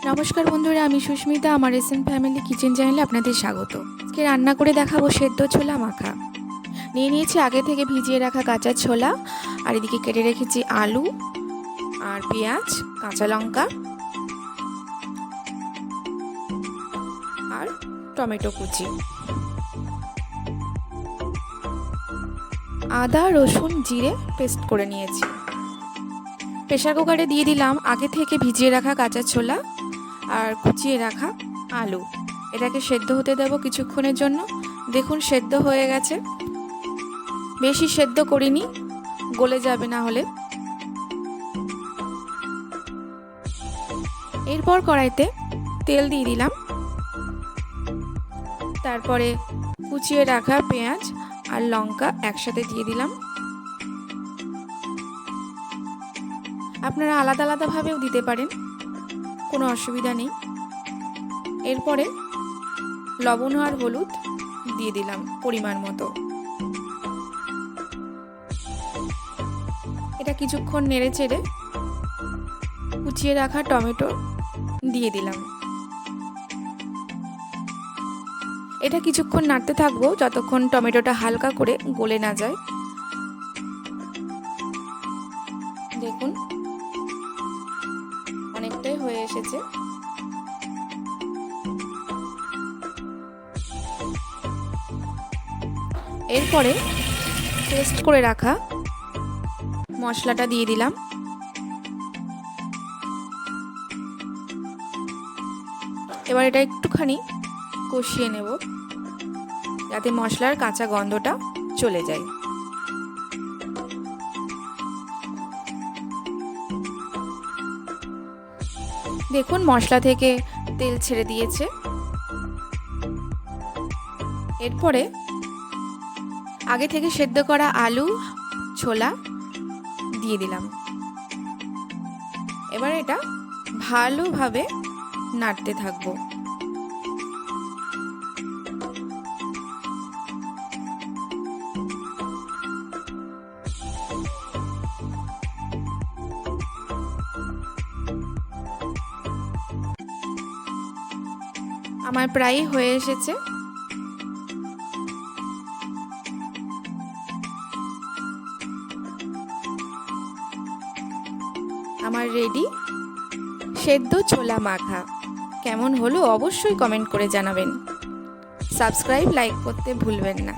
নমস্কার বন্ধুরা, আমি সুস্মিতা। আমার এসএন ফ্যামিলি কিচেন চ্যানেলে আপনাদের স্বাগত। আজকে রান্না করে দেখাবো সেদ্ধ ছোলা মাখা। নিয়ে নিয়েছি আগে থেকে ভিজিয়ে রাখা কাঁচা ছোলা, আর এদিকে কেটে রেখেছি আলু আর পেঁয়াজ, কাঁচা লঙ্কা আর টমেটো কুচি, আদা রসুন জিরে পেস্ট করে নিয়েছি। প্রেসার কুকারে দিয়ে দিলাম আগে থেকে ভিজিয়ে রাখা কাঁচা ছোলা আর কুচিয়ে রাখা আলু। এটাকে সেদ্ধ হতে দেব কিছুক্ষণের জন্য। দেখুন সেদ্ধ হয়ে গেছে, বেশি সেদ্ধ করিনি, গলে যাবে না হলে। এরপর কড়াইতে তেল দিয়ে দিলাম, তারপরে কুচিয়ে রাখা পেঁয়াজ আর লঙ্কা একসাথে দিয়ে দিলাম। আপনারা আলাদা আলাদাভাবেও দিতে পারেন, কোনো অসুবিধা নেই। এরপরে লবণ আর হলুদ দিয়ে দিলাম পরিমাণ মতো। এটা কিছুক্ষণ নেড়ে চেড়ে কুচিয়ে রাখা টমেটো দিয়ে দিলাম। এটা কিছুক্ষণ নাড়তে থাকবো যতক্ষণ টমেটোটা হালকা করে গলে না যায়। দেখুন অনেকটাই হয়ে এসেছে। এরপরে পেস্ট করে রাখা মশলাটা দিয়ে দিলাম। এবার এটা একটুখানি কষিয়ে নেব যাতে মশলার কাঁচা গন্ধটা চলে যায়। দেখুন মশলা থেকে তেল ছেড়ে দিয়েছে। এরপরে আগে থেকে সেদ্ধ করা আলু ছোলা দিয়ে দিলাম। এবার এটা ভালোভাবে নাড়তে থাকবো। আমার প্রায় হয়ে এসেছে। আমার রেডি সেদ্ধ ছোলা মাখা। কেমন হলো অবশ্যই কমেন্ট করে জানাবেন। সাবস্ক্রাইব লাইক করতে ভুলবেন না।